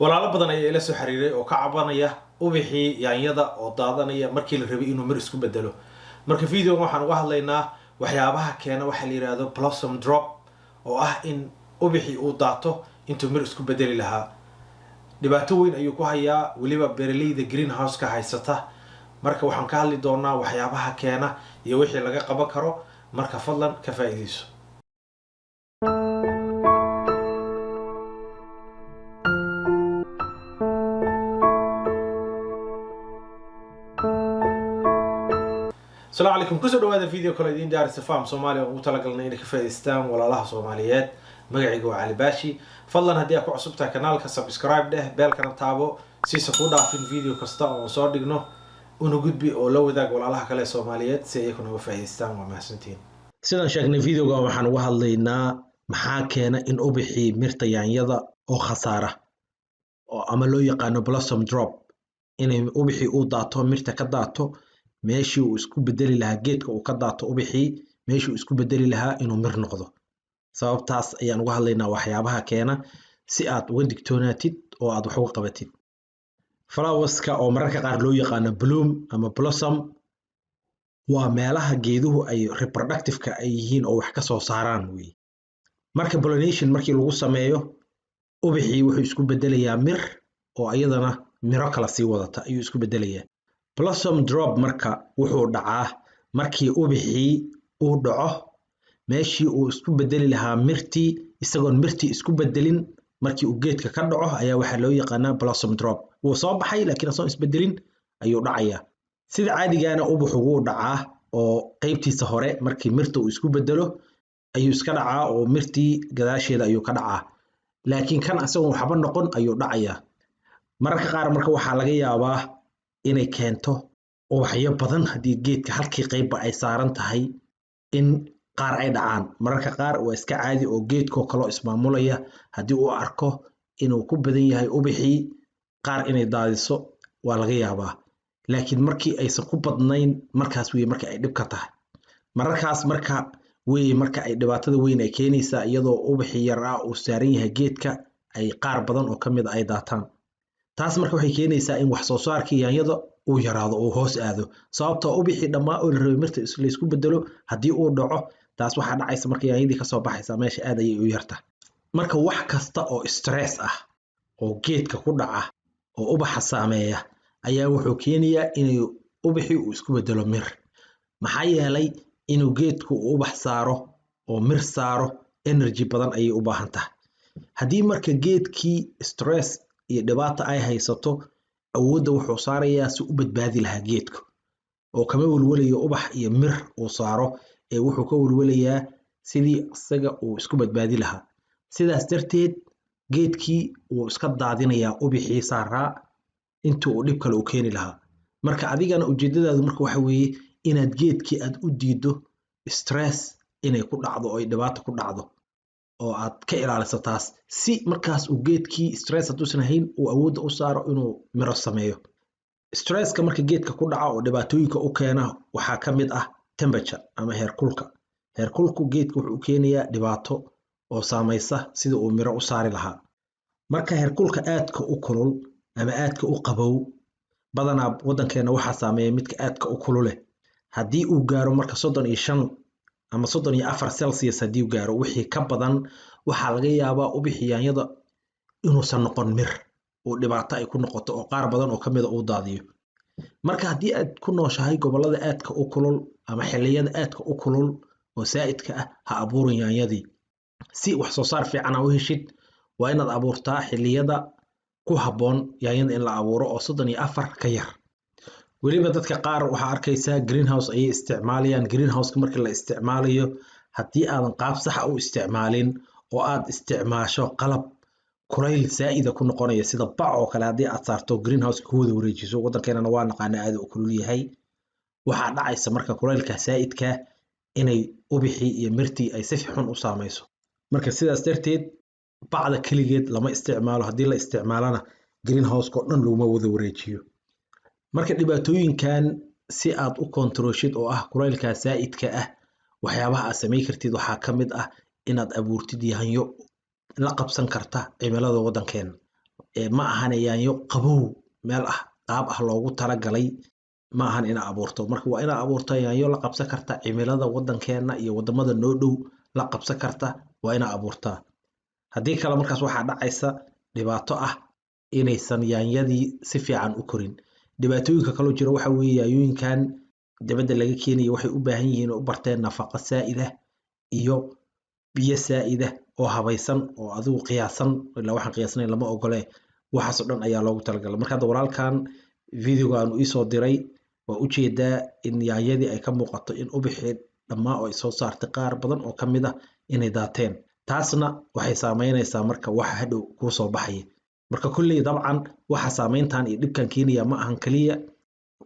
walaalo badan ayaa ila soo xiriiray oo ka cabanaya ubixii yaanyada oo daadanaya markii la rabay inuu mir isku bedelo. marka videoga waxaan uga hadlaynaa waxyaabaha keena waxa la yiraahdo blossom drop oo ah in ubixii uu daato intuu mir isku bedeli lahaa. dhibaato weyn ayuu ku hayaa waliba beeraleyda greenhouse ka haysata. marka waxaan ka hadli doonaa waxyaabaha keena iyo wixii laga qaban karo. marka fadlan ka faa'iideyso. السلام عليكم كسر هذا فيديو كل دين دارس فهم سومالي ومتلقلنا إنك فايستان ولا الله سوماليات مقعيقو علي باشي فضلا هدي أكو عصبتا كنالك سبسكرايب ده بالكنا تابو سيسا كودا في الفيديو كستا وصور ديقنو ونقود بي أولو ذاك ولا الله كلا سوماليات سيكونوا فايستان ومحسنتين سيدان شاكني فيديو قام وحان وهاللينا محاكينا إن أبحي مرتا يانيضا أو خسارة أو أمالو يقانو بلاسوم دروب إن أبحي أو داتو مرتا كداتو meeshii uu isku bedeli lahaa geedka uu ka daato ubixii meeshii uu isku bedeli lahaa inuu mir noqdo. sababtaas ayaan uga hadlaynaa waxyaabaha keena si aad uga digtoonaatid oo aad wax uga qabatid. flowerska oo mararka qaar loo yaqaano bloom ama blossom waa meelaha geeduhu ay reproductive-ka ay yihiin oo wax ka soo saaraan weey. marka pollination markii lagu sameeyo ubixii wuxuu isku bedelayaa mir oo iyadana miro kala sii wadata ayuu isku bedelayaa. blossom drop marka wuxuu dhacaa markii ubixii uu dhaco meeshii uu isku bedeli lahaa mirtii isagoon mirtii isku bedelin markii uu geedka ka dhaco ayaa waxa loo yaqaanaa blossom drop. wuu soo baxay laakiin asoon isbedelin ayuu dhacayaa. sida caadigaana ubuxu wuu dhacaa oo qaybtiisa hore markii mirta uu isku bedelo ayuu iska dhacaa oo mirtii gadaasheeda ayuu ka dhacaa. laakiin kan asagoon waxba noqon ayuu dhacayaa. mararka qaar marka waxaa laga yaabaa inay keento ubaxyo badan haddii geedka halkii qaybba ay saaran tahay in qaar ay dhacaan. mararka qaar waa iska caadi oo geedkoo kaloo ismaamulaya haddii uu arko inuu ku badan yahay ubixii qaar inay daadiso waa laga yaabaa. laakiin markii aysan ku badnayn markaas weeye marka ay dhib ka tahay. mararkaas marka weeye marka ay dhibaatada weyn ay keenaysaa iyadoo ubixii yar ah uu saaran yahay geedka ay qaar badan oo ka mid ay daataan. taas marka waxay keenaysaa in wax soo saarkii yaanyada uu yaraado oo hoos aado sababtoo ubixii dhammaa oo la rabay mirta la isku bedelo haddii uu dhaco taas waxaa dhacaysa marka yaanyadii kasoo baxaysa meesha aad ayay u yarta. marka wax kasta oo stress ah oo geedka ku dhaca oo ubaxa saameeya ayaa wuxuu keenayaa inay ubixii uu isku bedelo mir. maxaa yeelay inuu geedku ubax saaro oo mir saaro energy badan ayay u baahan tahay. haddii marka geedkii stress iyo dhibaato ay haysato awoodda wuxuu saarayaa si u badbaadi lahaa geedku oo kama walwalayo ubax iyo mir uu saaro ee wuxuu ka walwalayaa sidii isaga uu isku badbaadi lahaa. sidaas darteed geedkii wuu iska daadinayaa ubixii saaraa intii uu dhib kale u keeni lahaa. marka adigana ujeedadaadu marka waxa weeye inaad geedkii aad u diido stress inay ku dhacdo oo ay dhibaato ku dhacdo oo aad ka ilaaliso taas si markaas uu geedkii stress hadduusan hayn uu awoodda u saaro inuu miro sameeyo. stresska marka geedka ku dhaca oo dhibaatooyinka u keena waxaa ka mid ah temperature ama heerkulka. heerkulku geedka wuxuu u keenayaa dhibaato oo saamaysa sida uu miro u saari lahaa. marka heerkulka aadka u kulul ama aadka u qabow badanaa waddankeena waxaa saameeya midka aadka u kulule. haddii uu gaaro marka 35 ama 34 celsius haddii uu gaaro wixii ka badan waxaa laga yaabaa ubixii yaanyada inuusan noqon mir oo dhibaato ay ku noqoto oo qaar badan oo ka mid ah uu daadiyo. marka haddii aad ku nooshahay gobollada aadka u kulul ama xilliyada aadka u kulul oo saa'idka ah ha abuurin yaanyadii. si wax soo saar fiican u heshid waa inaad abuurtaa xilliyada ku habboon yaanyada in la abuuro oo 34 ka yar. weliba dadka qaar waxaa arkaysaa greenhouse ayay isticmaalayaan. greenhouse-ka markii la isticmaalayo haddii aadan qaab sax u isticmaalin oo aad isticmaasho qalab kulayl saa'ida ku noqonaya sida bac oo kale haddii aad saarto greenhouse-ka ku wada wareejiso waddankeenana waa naqaana aad u kulul yahay waxaa dhacaysa marka kulaylka saa'idka inay ubixii iyo mirtii ay si xun u saamayso. marka sidaas darteed bacda keligeed lama isticmaalo. haddii la isticmaalana greenhouse-ka oo dhan looma wada wareejiyo. marka dhibaatooyinkan si aad u kontrooshid oo ah kulaylka saa'idka ah waxyaabaha aad samayn kartid waxaa ka mid ah inaad abuurtid yaanyo la qabsan karta cimilada waddankeena. ma ahan yaanyo qabow meel ah qaab ah loogu talagalay ma ahan ina abuurto marka waa ina abuurto yaanyo la qabsan karta cimilada wadankeena iyo wadamada noo dhow la qabsan karta waa ina abuurtaa haddii kale markaas waxaa dhacaysa dhibaato ah inaysan yaanyadii si fiican u korin dhibaatooyinka kaloo jira waxa weeye yaanyooyinkan dibadda laga keenayo waxay u baahan yihiin oo u barteen nafaqo saa'ida iyo biyo saa'ida oo habaysan oo adigu qiyaasan ilaa waxaan qiyaasnayn lama ogole waxaas oo dhan ayaa loogu talagalay marka hadda walaalkan videogan uu isoo diray waa ujeedaa in yaanyadii ay ka muuqato in ubixi dhammaa oo ay soo saartay qaar badan oo ka mid ah inay daateen taasna waxay saameynaysaa marka waxa hadhow kuu soo baxaya marka kulley dabcan waxa saameyntan iyo dhibkan keenaya ma ahan kaliya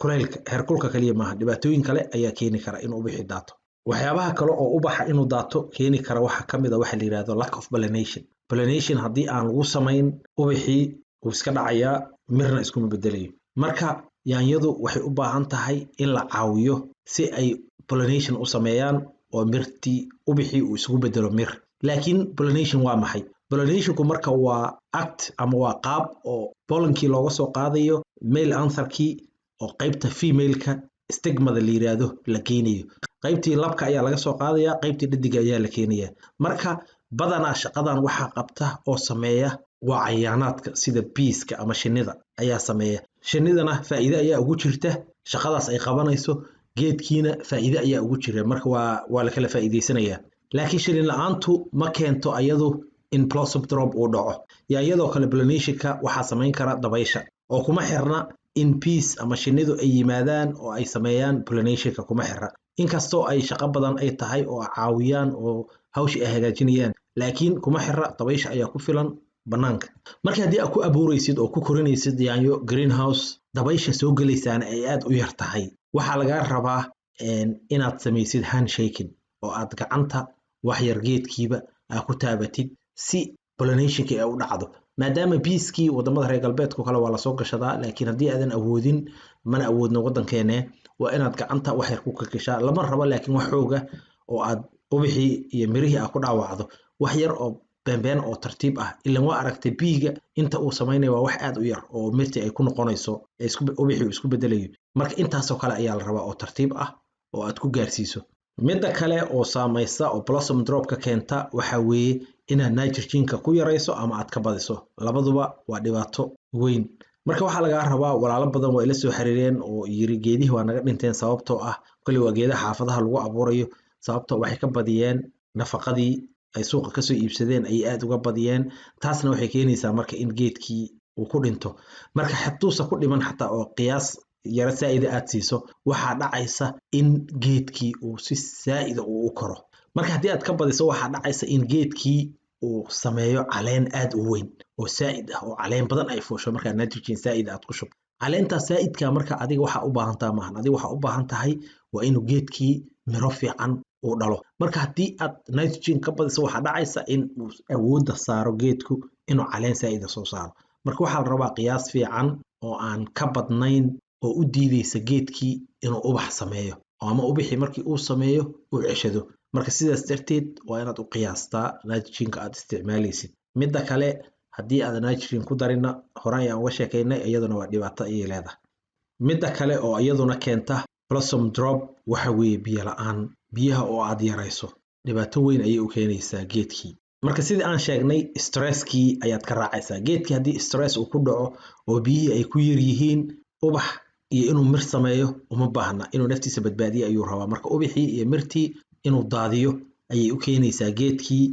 kulaylka heerkulka kaliya maaha dhibaatooyin kale ayaa keeni kara in ubixi daato waxyaabaha kale oo ubaxa inuu daato keeni kara waxa ka mid ah waxa la yiraahdo lack of pollination haddii aan lagu samayn ubixii wuu iska dhacayaa mirna iskuma bedelayo marka yaanyadu waxay u baahan tahay in la caawiyo si ay pollination u sameeyaan oo mirtii ubixii uu isugu bedelo mir laakiin pollination waa maxay pollinationku marka waa act ama waa qaab oo pollenkii looga soo qaadayo male antherkii oo qaybta femaleka stigmada la yiraahdo la keenayo qaybtii labka ayaa laga soo qaadaya qaybtii dhadiga ayaa la keenaya marka badanaa shaqadan waxaa qabta oo sameeya waa cayaanaadka sida beeska ama shinnida ayaa sameeya shinnidana faa'iido ayaa ugu jirta shaqadaas ay qabanayso geedkiina faa'iido ayaa ugu jira marka waa la kala faa'iideysanayaa laakiin shilin la'aantu ma keento ayadu in blossom drop uu dhaco iyadoo kale pollinationka waxaa samayn kara dabaysha oo kuma xirna in bees ama shinnidu ay yimaadaan oo ay sameeyaan pollinationka kuma xirna inkastoo ay shaqo badan ay tahay oo caawiyaan oo hawsha ay hagaajinayaan laakiin kuma xirna dabaysha ayaa ku filan banaanka marka haddii aad ku abuuraysid oo ku korinaysid yaanyo greenhouse dabaysha soo gelaysaana ay aad u yar tahay waxaa lagaa rabaa inaad samaysid handshaking oo aad gacanta wax yar geedkiiba aad ku taabatid si pollinationka ay u dhacdo maadaama beeskii wadamada reer galbeedku kale waa lasoo gashadaa laakiin haddii aadan awoodin mana awoodno wadankeene waa inaad gacanta wax yar ku kakishaa lama rabo laakiin wax xooga oo aad ubixii iyo mirihii aad ku dhaawacdo wax yar oo beenbeen oo tartiib ah ilan waa aragtay biiga inta uu samaynayo waa wax aad u yar oo mirtii ay ku noqonayso ubixii uu isku bedelayo marka intaasoo kale ayaa la rabaa oo tartiib ah oo aad ku gaarsiiso midda kale oo saamaysa oo blossom drop ka keenta waxa weeye inaad nitrogenka ku yarayso ama aad ka badiso labaduba waa dhibaato weyn marka waxaa lagaa rabaa walaalo badan waa ila soo xiriireen oo yiri geedihii waa naga dhinteen sababtoo ah kulli waa geedaha xaafadaha lagu abuurayo sababtoo waxay ka badiyeen nafaqadii ay suuqa kasoo iibsadeen ay aad uga badiyeen taasna waxay keenaysaa marka in geedkii uu ku dhinto marka xatuusa ku dhiman xataa oo qiyaas yara saa'ida aad siiso waxaa dhacaysa in geedkii uu si saa'ida uu u koro marka haddii aad ka badiso waxaa dhacaysa in geedkii uu sameeyo caleen aad u weyn oo saa'id ah oo caleen badan ay fuusho marka nitrogen saa'id aad ku shubto caleenta saa'idka marka adiga waxa u baahan tahay maahan adiga waxa u baahan tahay waa inuu geedkii miro fiican uu dhalo marka haddii aad nitrogen ka badiso waxaa dhacaysa in uu awoodda saaro geedku inuu caleen saa'ida soo saaro marka waxaa la rabaa qiyaas fiican oo aan ka badnayn oo u diidaysa geedkii inuu ubax sameeyo ama ubixi markii uu sameeyo uu ceshado marka sidaas darteed waa inaad u qiyaastaa nitrogenka aad isticmaalaysid midda kale haddii aad nitrogen ku darina hore ayaan uga sheekaynay iyaduna waa dhibaato ayay leedahay midda kale oo iyaduna keenta blossom drop waxa weeye biyo la'aan biyaha oo aad yarayso dhibaato weyn ayay u keenaysaa geedkii marka sidii aan sheegnay stresskii ayaad ka raacaysaa geedkii haddii stress uu ku dhaco oo biyihii ay ku yar yihiin ubax iyo inuu mir sameeyo uma baahna inuu naftiisa badbaadiyo ayuu rabaa marka ubixii iyo mirtii inuu daadiyo ayay u keenaysaa geedkii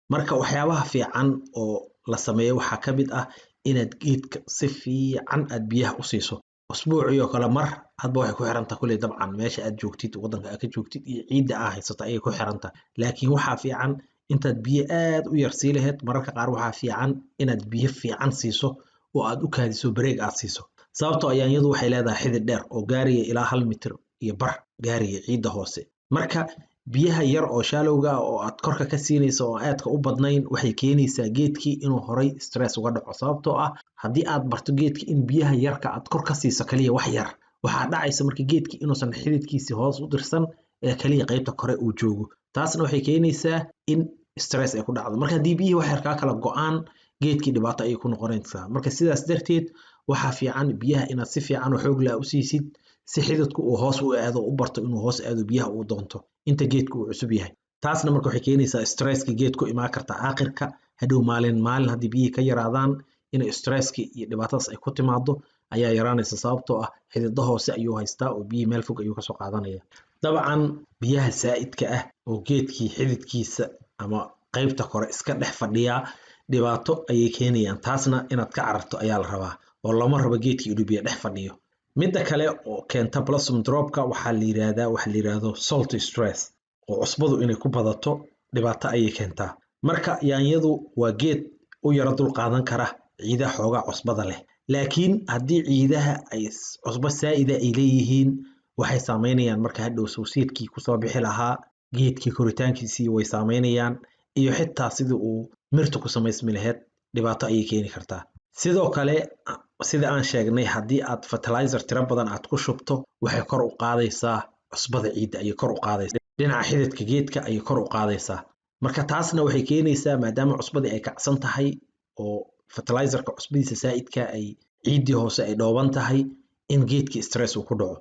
marka waxyaabaha fiican oo la sameeyo waxaa ka mid ah inaad geedka si fiican aad biyaha u siiso usbuucii oo kale mar hadba waxay ku xirantahay kuley dabcan meesha aad joogtid wadanka aad ka joogtid iyo ciidda aad haysato ayay ku xirantahay laakiin waxaa fiican intaad biyo aad u yar sii lahayd mararka qaar waxaa fiican inaad biyo fiican siiso oo aad u kaadiso bareeg aad siiso sababtoo yaanyadu waxay leedahay xidid dheer oo gaaraya ilaa 1 mitir iyo bar gaaraya ciidda hoose marka biyaha yar oo shaalowga oo aad korka ka siinayso oo aadka u badnayn waxay keenaysaa geedkii inuu horay stress uga dhaco sababtoo ah haddii aad barto geedka in biyaha yarka aad kor ka siiso kaliya wax yar waxaa dhacaysa marka geedkii inuusan xididkiisii hoos u dirsan ee kaliya qaybta kore uu joogo taasna waxay keenaysaa in stress ay ku dhacdo marka haddii biyihii wax yar kaa kala go'aan geedkii dhibaato ayay ku noqonaysaa. Marka sidaas darteed waxaa fiican biyaha inaad si fiican oo xoog leh u siisid si xididku uu hoos u aado u barto inuu hoos aado biyaha uu doonto inta geedku uu cusub yahay. taasna marka waxay keenaysaa stresska geedku imaan karta aakhirka hadhow maalin haddii biyihii ka yaraadaan in stresski iyo dhibaatadaas ay ku timaado ayaa yaraanaysa sababtoo ah xididdo hoose ayuu haystaa oo biyihii meel fog ayuu kasoo qaadanaya. dabcan biyaha saa'idka ah oo geedkii xididkiisa ama qaybta kore iska dhex fadhiyaa dhibaato ayay keenayaan. taasna inaad ka cararto ayaa la rabaa oo lama rabo geedkii inuu biyo dhex fadhiyo. midda kale oo keenta blossom dropka waxaa la yiraahdo salt stress oo cusbadu inay ku badato dhibaato ayay keentaa. marka yaanyadu waa geed u yara dul qaadan kara ciidaha xoogaa cusbada leh, laakiin haddii ciidaha ay cusbo saa'ida ay leeyihiin waxay saameynayaan marka hadhow sawsiirkii kusoo bixi lahaa geedkii koritaankiisii way saameynayaan iyo xitaa sidii uu mirtu ku samaysmi lahayd dhibaato ayay keeni kartaa. sidoo kale sida aan sheegnay haddii aad fertilizer tiro badan aad ku shubto waxay kor u qaadaysaa cusbada ciidda ayay kor u qaadaysaa dhinaca xididka geedka ayay kor u qaadaysaa. marka taasna waxay keenaysaa maadaama cusbadii ay kacsan tahay oo fertilizerka cusbadiisa saa'idka ay ciiddii hoose ay dhooban tahay in geedkii stress uu ku dhaco.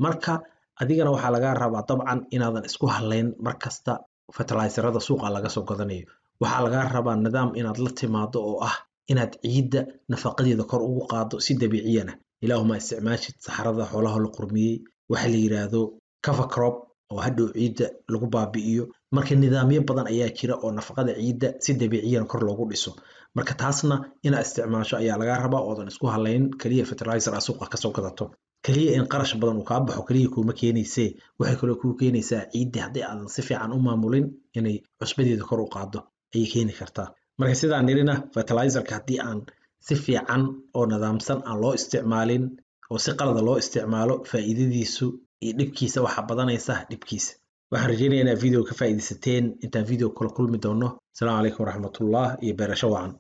marka adigana waxaa lagaa rabaa dabcan inaadan isku halayn markasta fertilizerada suuqa laga soo gadanayo. waxaa lagaa rabaa nidaam inaad la timaado oo ah inaad ciidda nafaqadeeda kor ugu qaado si dabiiciyana. ilaahuma isticmaashid saxarada xoolaha la qurmiyey waxa la yiraahdo cover crop oo hadhow ciidda lagu baabi'iyo. marka nidaamyo badan ayaa jira oo nafaqada ciidda si dabiiciyan kor loogu dhiso. marka taasna inaad isticmaasho ayaa lagaa rabaa oodan isku halayn kaliya fertilizer aad suuqa kasoo gadato. kaliya in qarash badan uu kaa baxo kaliya kuma keenaysee waxay kaloo kuu keenaysaa ciiddi haddii aadan si fiican u maamulin inay cusbadeeda kor u qaado ayay keeni kartaa. marka sidaan nirina fertilizerka haddii aan si fiican oo nidaamsan aan loo isticmaalin oo si qalada loo isticmaalo faa'iidadiisu iyo dhibkiisa waxaa badanaysa dhibkiisa. waxaan rajaynayaa inaad video ka faa'iidaysateen. intaan video kala kulmi doono. asalaamu calaykum waraxmatullah iyo beerasho wacan.